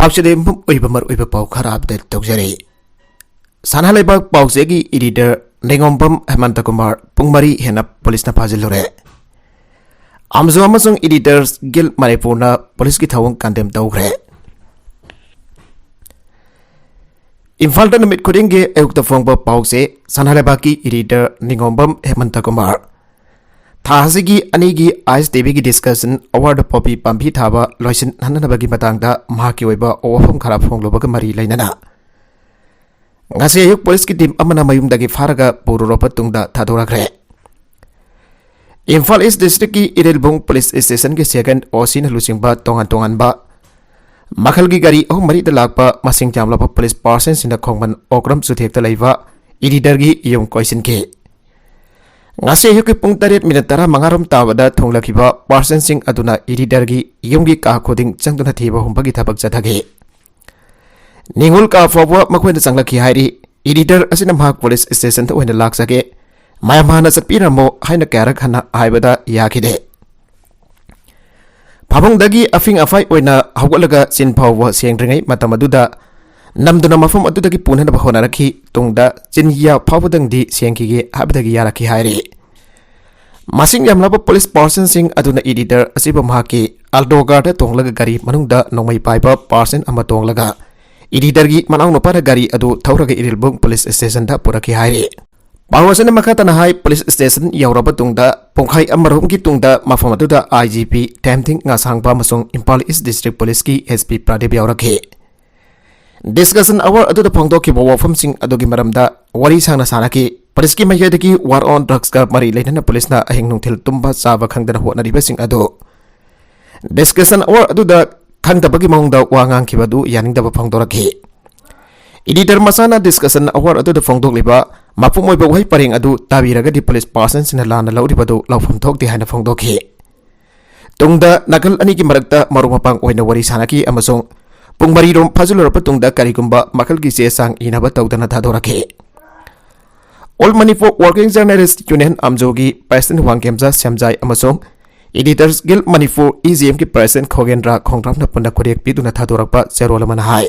पाउचेदे मर पाउ खरा अपडेट तौजरे साना लेबाक पाउचेगी एडिटर नेंगोंबम हेमंत कुमार पुंगमरी हेना पुलिसना फाजिलुरे आमजो अमसुंग एडिटर्स गिल्ड मणिपुरना पुलिस की थवंग कंडेम तौग्रे इम्फाल नमित खुदिंगे अयुक्त फोंगबा पाउचे साना लेबाकी एडिटर नेंगोंबम हेमंत कुमार थासिगी अनिगी आइस टीवी की डिस्कशन अवार्ड पॉपी पांभी थाबा लोइसिन हननबगी मतंगदा महाकी ओइबा ओवफम खरा फोंगलोबग मरी लैनना ngase ayuk police ki team amana mayumdagi faraga pururopa tungda thadoragre Imphal East District ki Irilbung Police Station ki second osin lusingba tongan ba makhal gi gari mari da lakpa masing jamlapa police person sinda khongban okram suthekta leiba editor gi yong question ke ngase ayuk ki pung 8:10 mangarom tabada thonglakiba person sing aduna editor gi yong gi ka khoding changduna thiba humbagi thabak jathage Ningul ka fobwa makwenda changlaki hairi editor asina mahak police station to wena laksake mayamhana sakpiramo haina karak hana haibada yakide Phabong dagi afing afai oina hawgalaga chin phawwa sengringai matamaduda namduna mafam adudagi punhana bahona rakhi tungda chin ya phawbadang di sengkige habadagi yaraki hairi Masing yamlaba police person sing aduna editor asiba mahaki aldogarda tonglaga gari manungda nongmai paiba person ama tonglaga Editor gi manang no para gari adu thauraga Irilbung police station da puraki hairi Pawasana makatana hai police station yauraba tungda pongkhai amarom gi tungda mafam adu da IGP Tamthing ngasangba masung Imphal East District Police ki SP Pradip yaurake Discussion hour adu da phongdo ki bawafam sing adu gi maramda wari sangna sanaki police ki mayadagi war on drugs ka mari leina police na ahing nungthil tumba chaba khangdana hona riba sing adu Discussion hour adu da Khangdabagi maungda wangang kibadu yaning daba phangdorakhi Editor masana discussion award adu da phangdok liba mapumoi ba wai paring adu tabiraga di police person sina lana lauribadu laufam thok di hana phangdokhi Tungda nakal ani ki marakta marumapang oina wari sanaki amasong pungmari rom phajulorpa tungda karigumba makal ki se sang inaba tawdana thadorakhi All Manipur Working Journalist Union Amjogi President Wangkemja Samjai amasong Editors Guild Manipur EGM ki President Khogendra Khongramna punda korek piduna thadorakpa cherolamana hai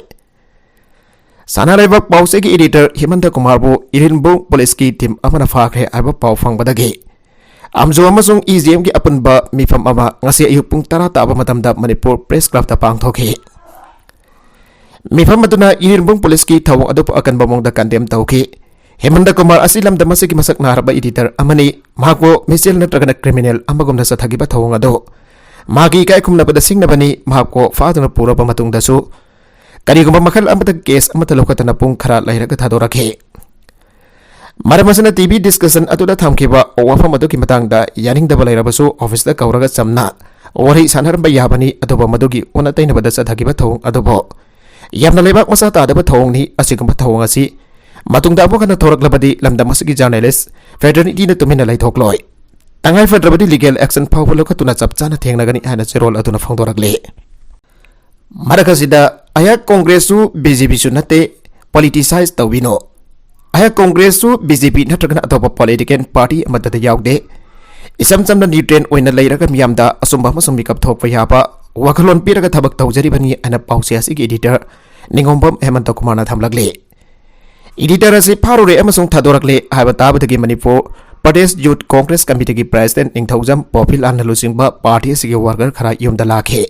Sana raiba pause ki editor Himanta Kumar bu Irilbung police ki team amana phakre aiba pau fangbadagi Amjo amasung EGM ki apunba mifam ama ngase ayuk pung 10 taba matamda Manipur Press Club ta pangthoki Mifam aduna Irilbung police ki thawang adu akan bamongda kandem tauki Hemanta Kumar asilam damase ki masak naraba editor amani mahako misel natragana criminal amagumna sathagiba thawang ado magi kai khumna bada singna bani mahako faaduna puraba matung dasu karigumba makhal amata case amata lokatana pung khara lairaga thadorakhe maramasana TV discussion atuda thamkiba wafam adu ki matangda yaning da balairabasu office da kauraga chamna wari sanarba yabani adoba madugi ona taina bada sathagiba thawang adobo yamna lebak masa ta adaba thawang ni asigumba thawang asi Matungda abo kana thoraklabadi lamda masigi journalist fraternity na tumina lai thokloi tangai fadrabadi legal action phawlo ka tuna chapchana thengnagani hana cherol aduna phangdorakle marakasida aya congress su BJP su nate politicize tawino aya congress su BJP natragana atopa political party amadada yaude isam chamna nutrient oina leiraga miyamda asumba masum mikap thokpa yaba wakhalon piraga thabak tawjari bani ana pause asigi editor Ningombam Hemanta Kumar na thamlagle Editor asi pharure amasung thadorakle haiba tabadagi Manipur Pradesh Youth Congress Committee ki President Ningthaujam Popil Anhalusingba party asigi worker khara yumda lakhe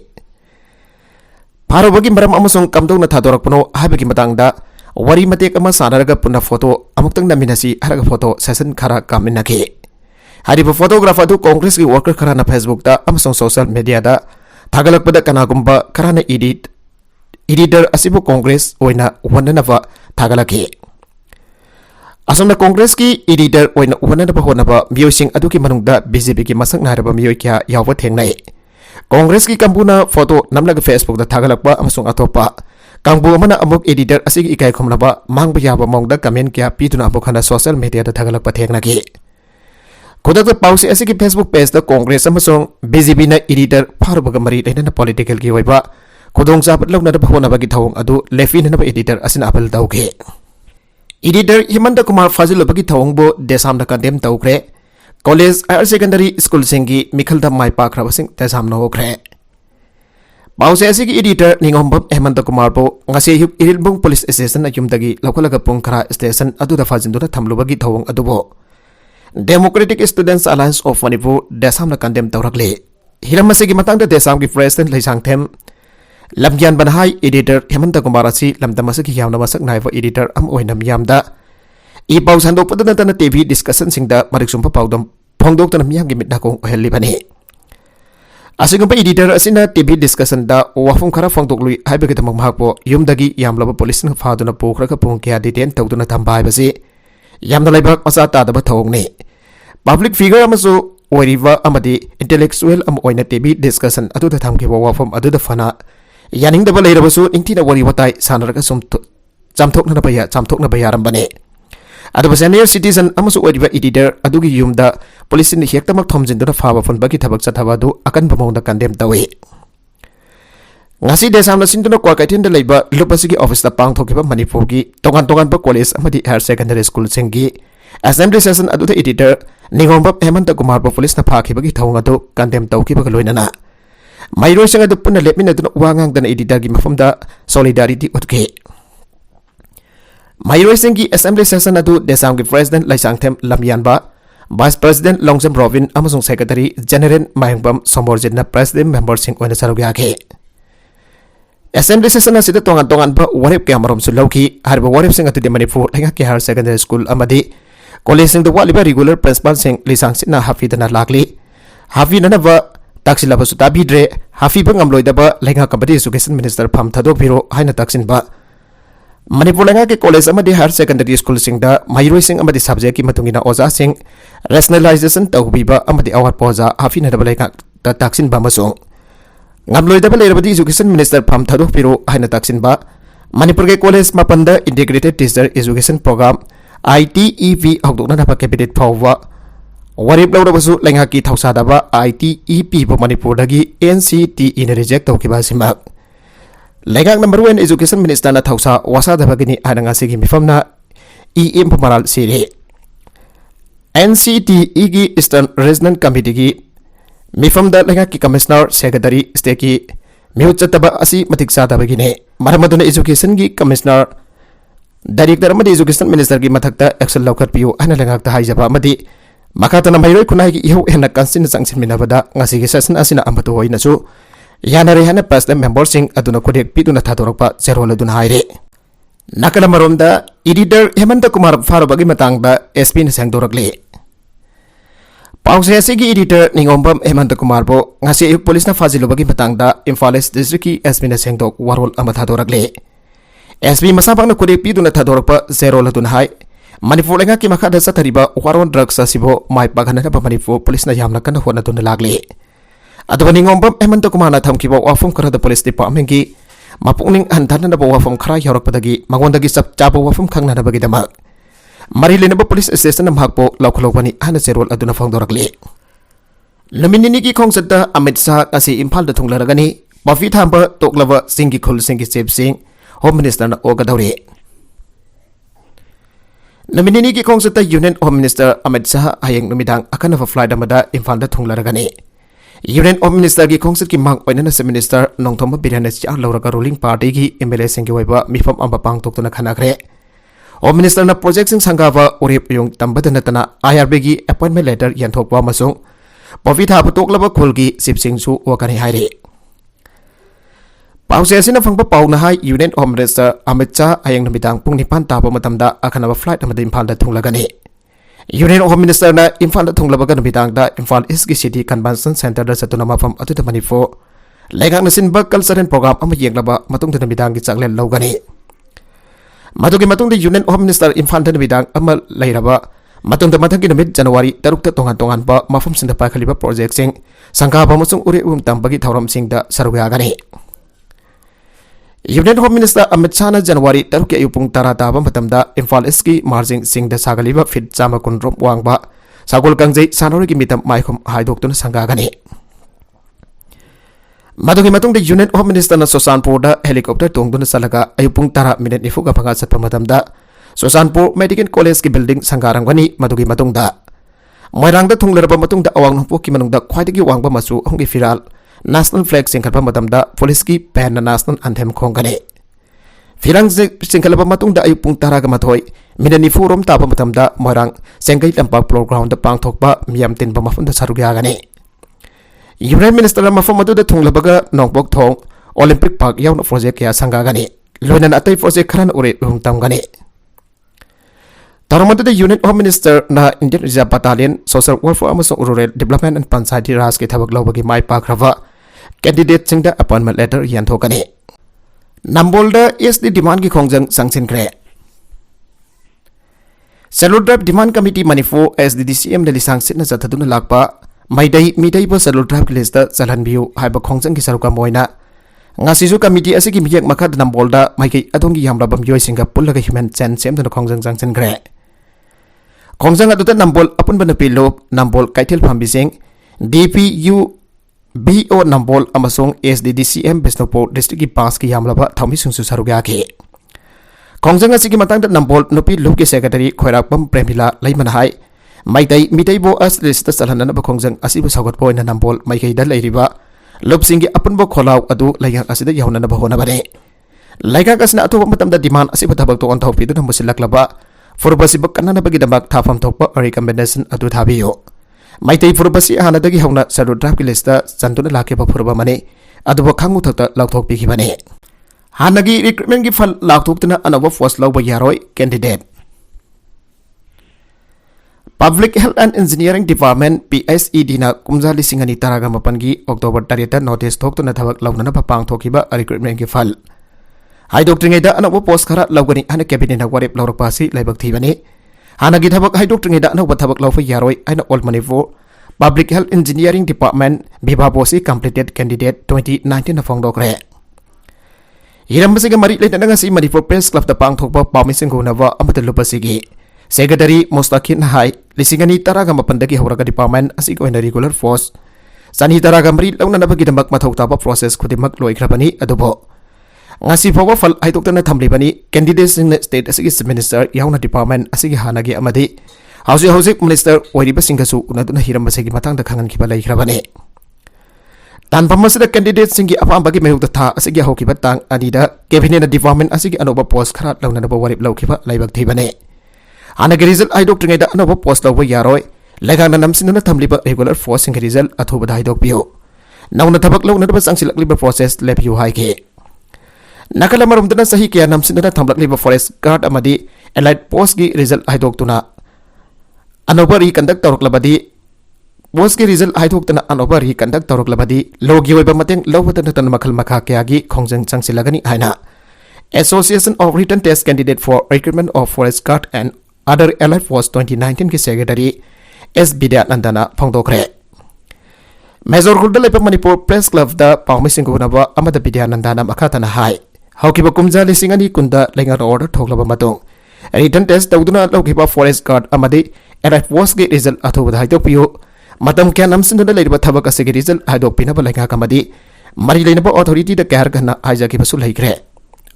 Pharubagi maram amasung kamdongna thadorakpano haibagi matangda wari matek ama sanaraga punna photo amuktang naminasi haraga photo session khara kaminake hariba photographer du Congress ki worker khara na Facebook da amasung social media da thagalakpada kanagumba khara na editor asibu Congress oina wananava thagalake Asomna Congress ki editor oina wanana bahonaba miyosing aduki manungda BJP ki masak naraba miyoy kya yawwa thengnai Congress ki kambuna photo namlaga Facebook da thagalakpa amasung atopa kangbu amana amuk editor asigi ikai khomnaba mangba yaba mongda comment kya piduna amukhana social media da thagalakpa thengnagi Kodakta pause asigi Facebook page da Congress amasung BJP na editor pharubaga mari leina political ki oiba Kodong sabat law na bahonaba ki thawang adu lefin na editor asina apal tawke Editor Himanta Kumar Fazilobagi Thawangbo Desamna Kandem Tawkre College Higher Secondary School Singi Mikhalda Mai Pakrabasing Desamna Okre Pause asigi editor Ningombam Hemanta Kumar po ngasi yuk Irilbong Police Station ayumdagi lokalaga pungkara station aduda fajinduna thamlubagi thawong adubo Democratic Students Alliance of Manipur desamna kandem tawrakle hiram masigi matangda desamgi president Laisangthem lamgyan banhai editor Hemanta Kumar asi lamdam masigi yamna masak naiva editor am oinam yamda I pause handok padana tana TV discussion singda mariksumpa paudam phongdok tana miyamgi mitnakong ohelli bani Asigumpa editor asina TV discussion da wafum khara phongdoklui haibagi tamang mahakpo yumdagi yamlaba police na phaduna pokra ka pung kya detain tawduna thambai basi yamna laibak masa tadaba thawngni public figure amasu oiriva amadi intellectual am oina TV discussion adu da thamkiba wafum adu da fana yaning da balirabasu ingtina wari watai sanaraga sum chamthokna na bayaram bane Adu senior citizen amasu oiriva editor adugi yumda police ni hektamak thomjinduna phaba phunbagi thabak chathabadu akan bamongda kandem tawi ngasi desamna sinduna kwakaitin da leiba lupasigi office da pangthokiba manipur gi tongan ba college amadi higher secondary school singi assembly session adu da editor Ningomba Hemanta Kumar ba police na phakibagi thawng adu kandem tawkiba loinana mairoi sanga du punna lepmina duna wangang dana editor gi mafamda solidarity utke Mairoi Singhi Assembly Session adu Desamgi President Laisangthem Lamyanba, Vice President Longzam Rovin amasung Secretary General Mayangbam Somborjitna President Member Sing oina sarugyake. Assembly Session asida tongan ba warip kaya marom sulauki harba warip sing atu de Manipur lengaki higher secondary school amadi college sing dwa liba regular principal sing lisang sitna hafi dana lakli hafi nana ba taksila ba sutabi dre hafi ba ngamloi da ba lenga company education minister pham thadok biro haina taksin ba Manipur lenga ke college amadi higher secondary school singda mairoi sing amadi subject ki matungina oza sing rationalization tawbiba amadi awat poza hafina da baleka ta taksin ba masong ngamloi da balera badi education minister pham thadok piro haina taksin ba Manipur ke college mapanda integrated teacher education program ITEP hokdokna da cabinet phawwa warip lawra basu lenga ki thausa da ba ITEP bo Manipur dagi NCTE ne reject tawkiba simak Legak number 1 Education Minister na thausa wasa da bagini adanga sigi mifamna EM pamaral siri NCTE gi Eastern Regional Committee gi mifamda legak ki Commissioner Secretary State ki miuchataba asi matiksa da bagini maramaduna Education gi Commissioner Director amadi Education Minister gi mathakta action laukat piu ana legak ta haijaba amadi makata na mairoi kunai gi iho ena kansin sangsin minabada ngasi gi session asina ambatu hoina su Yana rehana president member sing aduna kodek pituna thadorokpa zerol aduna haire nakala maromda editor Hemanta Kumar faro bagi matangda SP na sangdorakle pause asigi editor Ningombam Hemanta Kumar bo ngasi ayuk police na fazilo bagi matangda Imphal East district ki SP na sangdok warol ama thadorakle SP masapang na kodek pituna thadorokpa zerol aduna hai Manipur lenga ki makada sathariba warol drugs asibo mai pagana na Manipur police na yamna kana hona tun lagle Adu Ningombam Hemanta Kumar na thamkiba wafum khara da police department gi mapungning hanthana na wafum khara yorok padagi mangondagi sab chaba wafum khangna na bagi dama marilena ba police station na mahakpo laukhulobani hana zerol aduna phangdorakle laminini gi khongsata Amit Shah asi Imphal da thunglaragani bafi thamba toklaba singi khul singi chep sing home minister na ogadawre laminini gi khongsata union home minister Amit Shah hayeng numidang akana fa flight amada Imphal da thunglaragani Union Home Minister ki khongsit ki mang oina na minister nongthoma biranes cha lauraga ruling party ki MLA sing ki waiba mifam amba pang toktuna khanakre Home Minister na project sing sangaba urip yung tambadana tana IRB ki appointment letter yanthokwa masung Pavitha putoklaba khulgi sipsing su wakani haire Pause asina phangpa pauna hai Union Home Minister Amit Shah ayang namitang pung nipan tapa matamda akanaba flight amada Imphal da thunglagani Union Home Minister na Imphal da thunglabaga namitang da Imphal East ki City Convention Center da satuna mafam atu da Manipur legak nasin ba cultural program ama yenglaba matung da namitang ki chaklen lawgani Matugi matung da Union Home Minister Imphal da namitang ama lairaba matung da mathagi namit January 6 ta tongan ba mafam sinda pa khaliba project sing sangka ba masung ure tambagi thauram sing da sarugya gani Union Home Minister Amit Shah na January 6 ki ayupung tara taba matamda Imphal East ki margin sing da sagaliba fit chama kunrop wangba sagol kangjei sanori ki mitam maikhom haidoktuna sangagani Madugi matung da Union Home Minister na Susanpur da helicopter tongduna salaga ayupung tara minute nifuga panga satpa matamda Susanpur Medical College ki building sangarangwani madugi matung da Moirang da thungleraba matung da awang nongpo ki manung da khwaidagi wangba masu hongi firal national flag singkhalpa matamda police ki pen national anthem khongkani firang singkhalpa matungda ayuk pung 12 minute 4 rom tapa matamda moirang sengai tampak program da pangthokpa miyam tin bamafunda sarugya gani Prime Minister mafam aduda thunglabaga nongbok thong Olympic Park yauna project ya sanga gani loinan atai project kharan ure hungtam gani Taramadu the Unit Home Minister na Indian Reserve Battalion Social Welfare amasung Rural Development and Panchayati Raj ke thabak lawbagi mai pakrava candidate singda appointment letter yan thokani Nambolda is the demand ki khongjang sanction kre Salute Drive Demand Committee Manifo as the DCM dali sanction na jathaduna lakpa maidai midai bo Salute Drive list da chalan biu haiba khongjang ki saruka moina ngasisu committee asigi miyak makhad Nambolda maiki adongi yamrabam yoi singa pullaga human chain semdana khongjang sanction kre Khongjang aduta Nambol apun banapilo Nambol Kaitil Phambising DPU BO Nambol amasung SDDCM Bisnupur district ki pas ki yamlaba thami sungsu sarugya ki Khongjang asigi matang da Nambol nupi luki secretary Khoirapam Premila Laiman hai maitai mitai bo as list salhanana ba khongjang asibu sagot point na Nambol maikai da lairiba lobsingi apun bo kholaw adu layang asida yawnana ba hona bare laiga kasna atu matam da demand asibu thabak to on thopi du musilaklaba Furbasi bakana bagi damak thafam thokpa recommendation adu thabiyo maitai furbasi hanadagi hauna Salute Drive ki lista chantuna lake ba furba mane adu ba khangu thakta lakthok pi khibane hanagi recruitment ki fal lakthokna anawa post lawba yaroi candidate Public Health and Engineering Department PSED na kumja lisingani taraga mapan gi October 30 notice thoktuna thabak lawna na papang thokiba recruitment ki fal Hai doctor da anak post khara lawgani ana cabinet na warep lawrak pasi laibak thibani hana gi thabak hai doctor da anak thabak lawfa yaroi aina all money for Public Health Engineering Department biba bosi completed candidate 2019 na fongdokre hiram basiga mari le tanga si Manipur Press Club da pang thokba pamising guna wa amata lupasigi secretary Mustakin hai lisingani taraga mapandagi horaga department asig oina regular force sani taraga mari lawna na bagi damak mathokta ba process khudimak loikrabani adubo ngasi fawa fal haidokta na thamlibani candidates in state asigi minister yauna department asigi hanagi amadi hausi minister oiriba singasu unaduna hiram basigi matang da khangan kiba laikhrabani tan pamasida candidates singi apam bagi mehuk tha asigi hoki batang anida cabinet department asigi anoba post khara launa na warip laukiba laibak thibani hanagi result haidokta ngeda anoba post lawa yaroi lagana namsinuna thamliba regular force singi result athuba haidok pio nauna thabak launa da sangsilakliba process lepyu haike Nakala marumdana sahi kaya namsinana thamlak liba forest guard amadi allied post ki result haidoktuna anobari conduct tawraklabadi post ki result haidoktuna anobari conduct tawraklabadi logi oiba mateng lawbatan tan makhal makha kaya gi khongjang changsilagani haina Association of Written Test Candidate for Recruitment of Forest Guard and Other Allied Force 2019 ki secretary S Bidyatnandana phongdokre Major Gulda lepa Manipur Press Club da pangmising gunaba amada Bidyatnandana makhatana hai Haukiba kumja lisingani kunda lengar order thoklaba matung written test tawduna lawkiba forest guard amadi allied force ge result athoba haidok piyo matam kya namsinduna leiba thabak asigi result haidok pina ba lenga kamadi mari leinaba authority da kahar gana haijaki basul haikre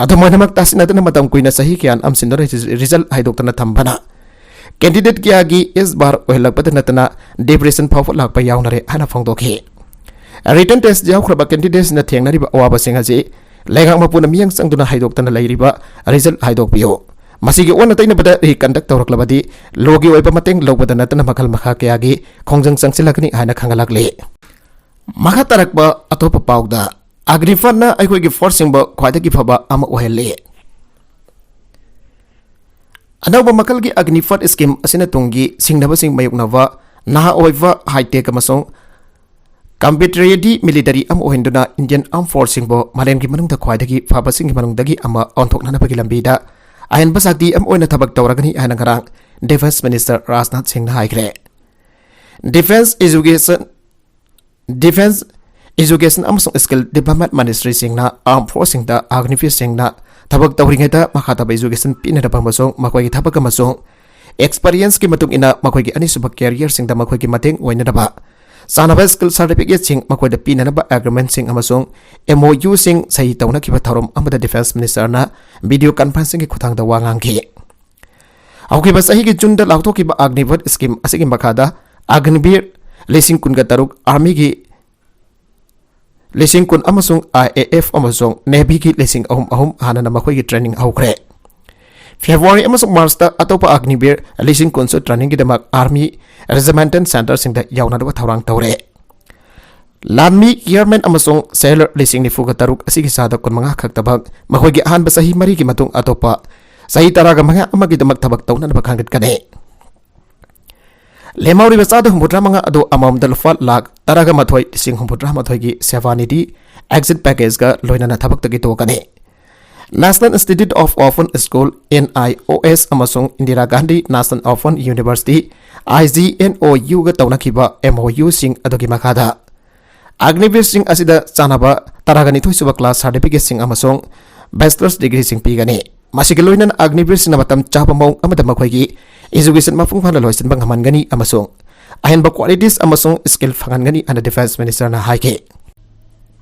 athomoinamak tasinadana matam kuina sahi kyan amsinduna result haidok tana thambana candidate kya gi is bar ohelak padanatana depression phawf lakpa yawnare hana phongdokhi written test jaw khraba candidates na thengnari ba awaba singaji Lengang mapuna miyang sangduna haidok tana lairiba result haidok piyo masigi ona taina bada conduct tawraklabadi logi oiba mateng lobadana tana makhal makha kayagi khongjang sangsilakni haina khangalakle makha tarakba atopa pawda agrifan na aikoi gi forcing ba khwaidagi phaba ama ohelle anawba makal gi agnifat scheme asina tungi singnaba sing mayuknawa naha oiva high tech amasong Competitory military am ohinduna Indian Armed Forces bo malem ki manung da khwaidagi fabasing ki manung dagi ama onthokna na bagi lambida ayan basakti am oina thabak tawragani ayana ngarang Defense Minister Rajnath Singh haikre Defense Education amasung Skill Development Ministry Singh na Armed Forces da Agnifi Singh na thabak tawringai da makhata ba education pinada pamasung makhoi ki thabak amasung experience ki matung ina makhoi ki ani subak career sing da makhoi ki mateng oina da ba Sanaba skill certificate sing makoy da pinanaba agreement sing amasung MOU sing sahi tawna kiba tharom amada defense minister na video conferencing ki khutang da wangang ki auki ba sahi ki junda lakto kiba agnivat scheme asigi makada agnibir lesing kunga taruk army ki लिसिंग कुन अमसुंग IAF अमसुंग navy की लिसिंग अहुम अहुम हाना मखोई की training हौखरे February अमसुंग मार्च ता अतोपा Agniveer लिसिंग कुनसु training की दमक army regimental centre सिंग दा यावनादब थौरांग तौरे लानमी airman अमसुंग seller लिसिंग निफुगा तरुक असिगी सादा कुनमंगा खक्तबक मखोई की अहानबा सही मरी की मतुंग अतोपा सही तरागा मंगा अमगी दमक थबक तौननबा खांगत कने लेमाउरी बचाद हुमुद्रा मंगा अदो अमम दलफा लाख तरागा मथोई लिसिंग हुमुद्रा मथोई की सेवानिधि एग्जिट पैकेज का लोइना थबक तगी तोकने National Institute of Open School NIOS अमसुंग Indira Gandhi national open university IGNOU गा तौनखिबा MOU सिंग अदोगी मखादा अग्निवीर सिंग असिदा चानाबा तरागनि थुइसुबा क्लास सर्टिफिकेट सिंग अमसुंग बैचलर्स डिग्री सिंग पीगने मासिक लोइनन अग्निवीर सिंग मतम चाबा मौ अमदा मखोइगी एजुकेशन मफुंग फाना लोइसन बंगमनगनी अमसुंग अहनबा क्वालिटीज अमसुंग स्किल फंगनगनी अन डिफेंस मिनिस्टर ना हाइके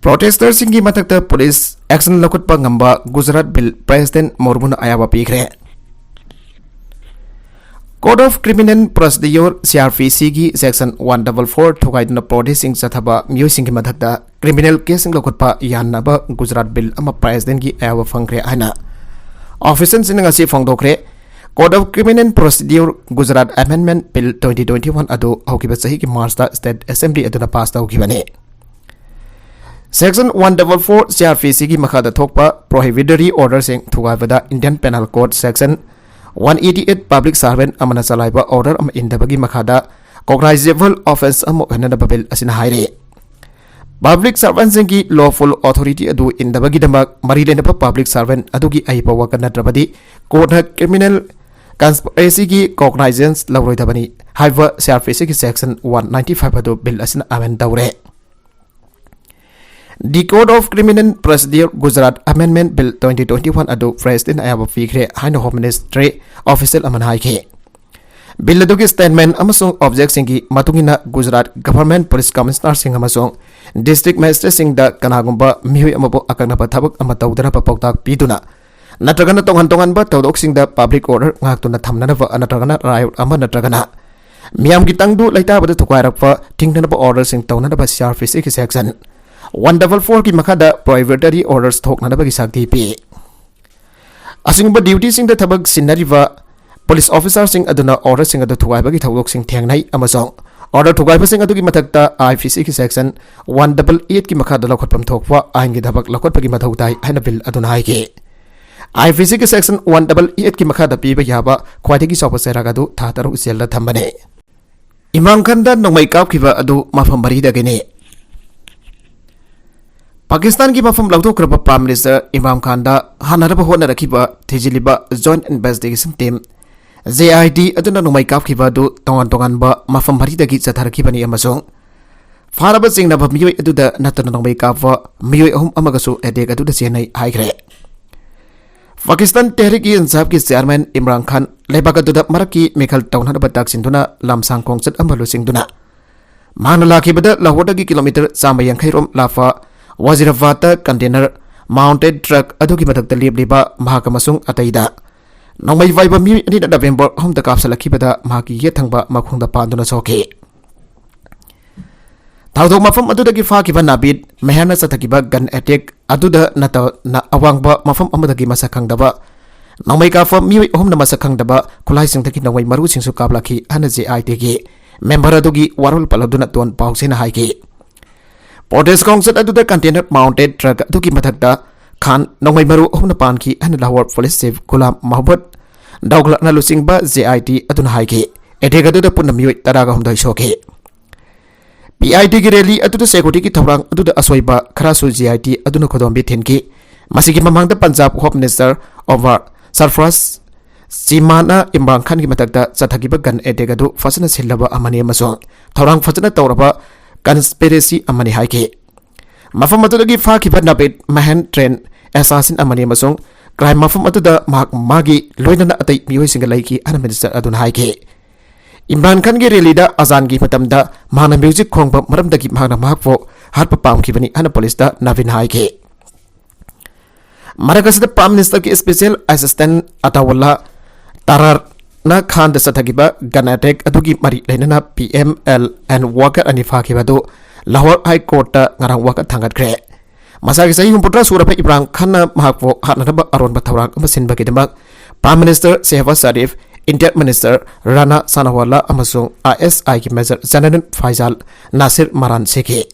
प्रोटेस्टर सिंगी मतकता पुलिस एक्शन लखुटपा ngamba गुजरात बिल प्रेसिडेंट मोरमुन आयाबा पीखरे code of criminal procedure CRPC की सेक्शन 144 थुगाइदना प्रोटेस्टिंग चथबा म्यूसिंग की मथकता क्रिमिनल केस लखुटपा यानबा गुजरात बिल अमा प्रेसिडेंट की आयाबा फंगरे आना ऑफिसर सिंग असि फंगदोखरे code of criminal procedure Gujarat amendment bill 2021 अदो हौकिबा सही की मार्च ता स्टेट असेंबली अदना पास तौखिबने Section 144 CRPC की मखादा थोकपा प्रोहिबिटरी ऑर्डर सिंग थुगाबदा Indian penal code section 188 public servant अमना चलाइबा ऑर्डर अम इंदबगी मखादा कॉग्नाइजेबल ऑफेंस अम हननबा बिल असिना हाइरे पब्लिक सर्वेंट सिंग की लॉफुल अथॉरिटी अदु इंदबगी दमक मरी लेनबा पब्लिक सर्वेंट अदुगी आइबा वकन नत्रबदी कोड क्रिमिनल कंस्पिरेसी की कॉग्नाइजेंस लवरोइदबनी हाइबा CRPC की सेक्शन 195 अदु बिल असिना amend तौरे The Code of Criminal Procedure Gujarat Amendment Bill 2021 adu President ayaba fikre haino Home Ministry official aman haike Bill adugi statement amasung object singi matungina Gujarat Government Police Commissioner sing amasung District Magistrate sing da kanagumba mihui amabo akagna pathabak amatawdana papautak piduna natragana tongan ba tawdok sing da public order ngaktuna thamnana ba natragana riot ama natragana miyam gi tangdu laita ba thukairakpa tingna ba order sing tawna ba CRPC ki section 144 की मखादा prohibitory orders थोकनाबगी साक्ति पी असिंगबा duty सिंग द थबक सिनरिबा पुलिस ऑफिसर सिंग अदुना ऑर्डर सिंग अदु थुगाइबगी थौदोक सिंग थेंगनाइ अमसोंग ऑर्डर थुगाइबा सिंग अदुगी मथकता IPC की सेक्शन 188 की मखादा लखोटपम थोकवा आइन की थबक लखोटपगी मथौताइ हाइना बिल अदुना हाइके IPC की सेक्शन 188 की मखादा पीबा याबा ख्वाइदगी सौपा सेरागदु था तरु सेलदा थंबने इमाम खान दा नोंमै कापखिबा अदु मफम बरीदगने पाकिस्तान की मफम लौथोक्रब प्राइम मिनिस्टर इमरान खान दा हानरब होनरखिबा थिजिलिबा जॉइंट इन्वेस्टिगेशन टीम JIT अदुना नोंमै कापखिबा दु तोंगान तोंगानबा मफम भरीदगी चथारखिबनी अमसों फारब सिंगना मियोय अदुदा नतन नोंमै कापवा मियोय अहुम अमगसु एडेक अदुदा चेनई हाइग्रे पाकिस्तान तहरीक इंसाफ की चेयरमैन इमरान खान लेबाक अदुदा मरकी मेखल तौनबा ताकसिंदुना लामसांग खोंगचत अमलु सिंगदुना माना लाखिबदा लाहौरदगी किलोमीटर 150 रोम लाफा वजीराबाद कंटेनर माउंटेड ट्रक अदुगी मथक्ता लेबलिबा महाक मसुंग अतैदा नोंमै वाइबा मी अनि नवेम्बर 3 दा कापसलखिबदा महाकी येथंगबा मखुंगदा पांदुना सोके थाउदोक मफम अदुदगी फाकिबा नाबिद मेहरना चथकिबा गन अटैक अदुदा नत न अवांगबा मफम अमदगी मसखंगदबा नोंमै काफा मी अहुमना मसखंगदबा खुलाइसिंगदगी नोंमै मरुसिंगसु कापलाखि हन JIT की मेंबर अदुगी वारोल पलदुना तोन पाउसेना हाइके प्रोटेस्ट काउंसिल अदुदा कंटेनर माउंटेड ट्रक अदुगी मथक्ता खान नोंमै मरु अहुमना पानखि हन लाहौर पुलिस चीफ गुलाम मोहम्मद दौगलना लुसिंगबा JIT अदुना हाइके एटेक अदुदा पुन्ना मियोय तरागा हमदoi सोके PIT की रैली अदुदा सिक्योरिटी की थौरांग अदुदा असोइबा खरासु JIT अदुना खोदोंबी थिनकी मसिगी ममांगदा पंजाब होम मिनिस्टर ओवर सरफराज सीमाना इमरान खान की मथक्ता चथकिबा गन एटेक अदु फसना सिल्लबा अमने मसों थौरांग फसना तौरबा कंस्पिरेसी अमनी हाइके मफम अदुदगी फाकिबा नाबिद महन ट्रेन एसासिन अमनी मसों क्राइम मफम अदुदा मागी लोइनना अतै मियोइसिंग लाइकी अन मिनिस्टर अदुना हाइके इमरान खान की रैलीदा अजान की मतमदा माना म्यूजिक खोंगबा मरमदगी माना माहपो हरप पामखिबनी अन पुलिसदा नवीन हाइके मरकसदा प्राइम मिनिस्टर की स्पेशल असिस्टेंट अतावल्ला तारार ना खान द सथगिबा गन अटैक अदुगी मरी लेनना PML एंड वर्कर अनि फाकिबदो Lahore High Court ngarang wakat thangat kre masagi sahi humputra surapa Imran Khan na mahakwo hatnaba aron batawrak amasin bagidemak Prime Minister Shehbaz Sharif, India Minister Rana Sanawala amasung ISI ki Major General Faisal Nasir Maran seke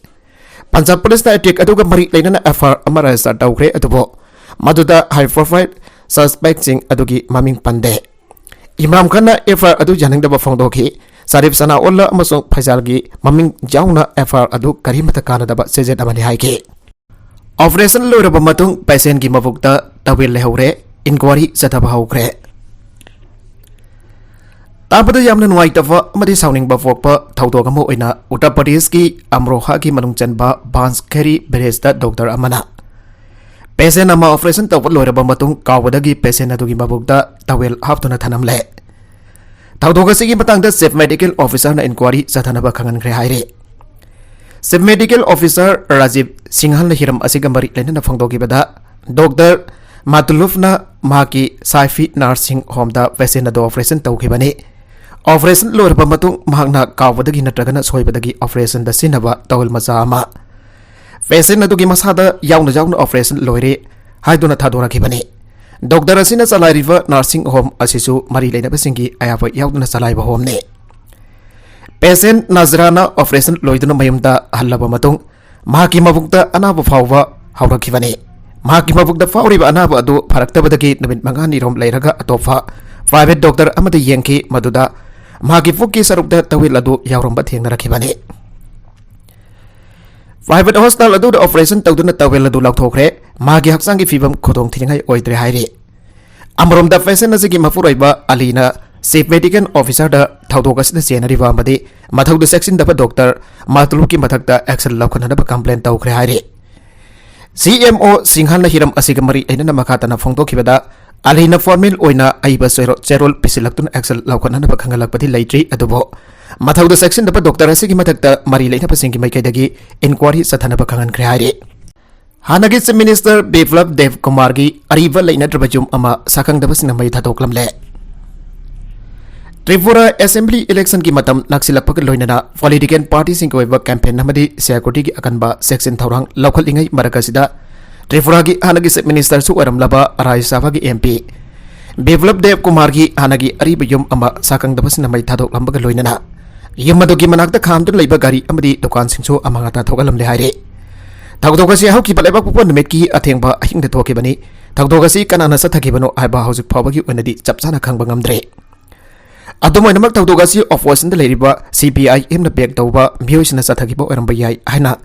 Punjab Police na attack aduga mari lainana FR amara sa dawkre adubo maduda high profile suspect sing adugi maming pande Imran Khan na FR adu janingdaba phongdoki Sharif Sanawala amasung Faisal gi maming jauna FR adu karimata kanadaba sejet amani haike Operation loiraba matung patient gi mabukta tawil lehore inquiry jataba haukre Tabada yamna nuaitava amadi sauningba fokpa thawdok ama oina Uttar Pradesh ki Amroha ki manung chanba Banskheri Beresta Dr. Amana Patient ama operation tawpa loiraba matung kawdagi patient adugi mabukta tawil haftuna thanamle Thawdok asigi matangda Chief Medical Officer na inquiry jathanaba khangankre haire Chief Medical Officer Rajiv Singhal na hiram asiga mari lainana phangdogibada Dr. Matulufna Maki Saifi Nursing Home da patient ado operation tawkhibani Operation loiraba matung mahakna kawdagi natragana soibadagi operation da sinaba tawil macha ama patient adugi masada yauna operation loire haiduna thadorakibani Dr. asina chalairiba nursing home asisu mari lainaba singi ayaba yauduna chalaiba home ne Patient Nazrana operation loiduna mayumda hallaba matung mahaki mabukta anaba fawwa hawrakibani mahaki mabukta fawriba anaba adu faraktabadagi namit mangani rom leiraga atofa private doctor amada yengki maduda mahaki fukki sarukda tawil adu yawramba thengnarakibani private hospital adu operation tawduna tawil adu laukthokre mahaki haksangi fibam khodong thiningai oidre haire amromda patient asigi mafuraiba alina Chief Medical Officer da thawdok asida chenariba amadi mathawda section da doctor matulu ki mathakta action laukhanada complaint tawkhre haire CMO Singhal na hiram asiga mari aina makhatana phongdokhibada alina formal oina aiba cherol pisilaktun action laukhanada khangalakpadi leitri adubo mathawda section da doctor asigi mathakta mari leina pasingi maikaidagi inquiry sathanaba khangankre haire Hanagi Chief Minister Biplab Dev Kumar gi ariba leina trabajum ama sakangdaba sinamai thadoklamle Tripura Assembly election ki matam naksilakpak loinana political party sing koiba campaign namadi security ki akanba section thorang local ingai marakasida Tripura ki hanagi Chief Minister su aramlaba Rajya Sabha ki MP Biplab Dev Kumar gi hanagi ariba yum ama sakang dabas namai thadok lambag loinana yumadu ki manakta khamdun leiba gari amadi dukan singso amangata thogalamle haire thagdogasi hauki baleba pupo numit ki athengba ahingda thokibani thagdogasi kanana sathakibano aiba haujuk phawagi onadi chapchana khangba ngamdre Adumoinamak thawdogasi opposition da leiriba CPIM na back tawba miyosina sathagiba oramba yai haina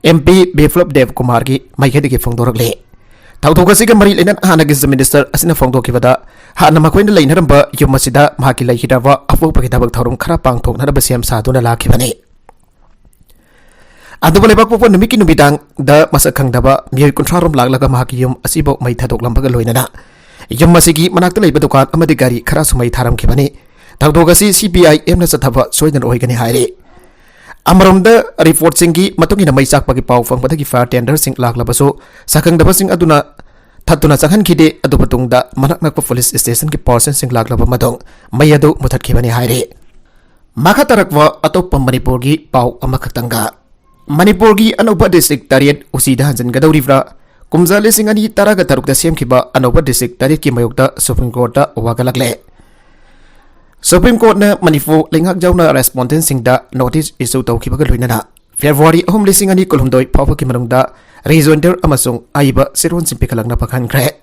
MP Biplab Dev Kumar gi maikedi gi phongdorakle thawdogasi ga mari lenan hanagi minister asina phongdokibada hana makoina leinaramba yumasida mahaki leihidaba apokpa gi dabak thorum khara pangthoknaraba sem saduna lakhibani Adubalebak popo numiki numidang da masakhangdaba miyoy kuntrarom laglaga mahaki yum asibo mai thadoklambaga loinana yum masigi manakta leiba dukan amadi gari khara sumai tharamkhibani Thagdogasi CPIM na sathaba soidan oigani haire Amromda report singi matungi na may sakpagi pau fangpadagi fire tender sing laklabaso sakangdaba sing aduna thatuna sakhan khide adu patungda manaknakpa police station ki person sing laklaba madong may adu muthatkibani haire Makatarakwa atoppa Manipur gi pau amakhatanga Manipur gi anoba district tariat usida hanjan gadawrivra kumjale singani taraga tarukda semkhiba anoba district tariat ki mayokta Supreme Court da wagalakle Supreme Court na Manipur lingak jauna respondent singda notice issue tawkibaga loinana February 2012 phawba ki manungda rejoinder amasung aiba seron simpikalangna pakhankre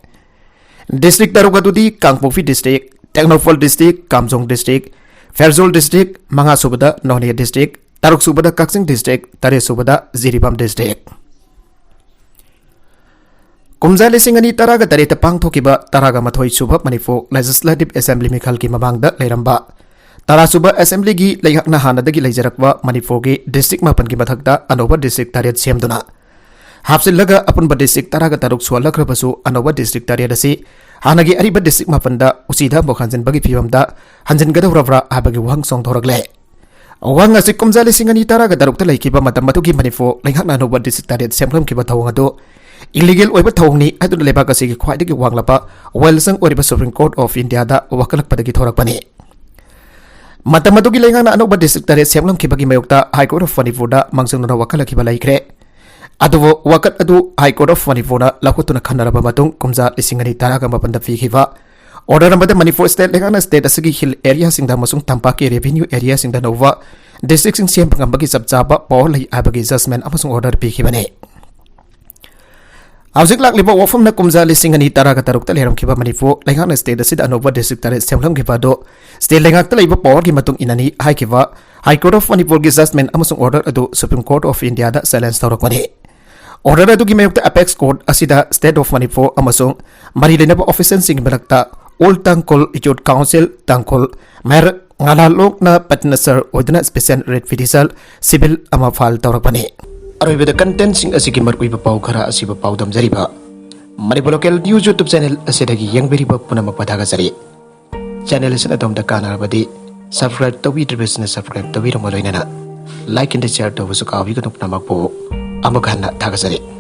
district taruga dudi Kangpokpi district Technopol district Kamjong district Ferzol district manga subada Nohnia district taruk subada Kaksing district tare subada Jiribam district Kumjale singani taraga tarita pangthokiba taraga mathoi subha Manipur Legislative Assembly Mikhal ki mamangda leiramba tara suba assembly gi leihakna hanadagi leijarakwa Manipur gi district mapan ki mathakta anoba district tariat semduna hapsillaga apunba district taraga taruk swalakrabasu anoba district tariat asi hanagi ariba district mapanda usida bokhanjan bagi phibamda hanjan gadawravra habagi wang song thorakle wang asi kumjale singani taraga taruk ta leikiba matam matugi Manipur leihakna anoba district tariat semkram ki bathawang ado illegal oiba thongni aduna lebak asigi khwaidagi wanglapa Welsang oriba Supreme Court of India da wakalakpadagi thorakpani Matam adugi lengan anoba district tare semlam kibagi mayokta High Court of Manipur da mangsununa wakala kibalai kre. Adubo wakat adu High Court of Manipur da lakutuna khanaraba matung kumza lisingani taraga mapanda fikiba. Order number Manipur state lengan state asigi hill area singda masung tampaki revenue area singda nova district sing siem pangambagi sabjaba power lai abagi judgment amasung order pikibane. Hauzik lak liba wafum na kumza lisingani taraga taruk tal heram kiba Manipur lengan state asid anova district tare semlam kibado state lengan tal iba power gi matung inani hai kiba High Court of Manipur gi judgment amasung order adu Supreme Court of India da silence tawrakmani. Order adu gi mayukta apex court asida state of Manipur amasung mari lenaba officials sing balakta Old Tangkol Youth Council Tangkol Mer ngalalok na patnasar odna special red judicial civil ama file tawrakmani. Aroibeda content sing asigi markuiba pau khara asiba pau damjariba Manipur local news YouTube channel asidagi yangberiba punamak padhagajari. Channel asina domda kanarabadi subscribe to be business subscribe to be like and share to was a coffee to Namako Amakana Tagasari.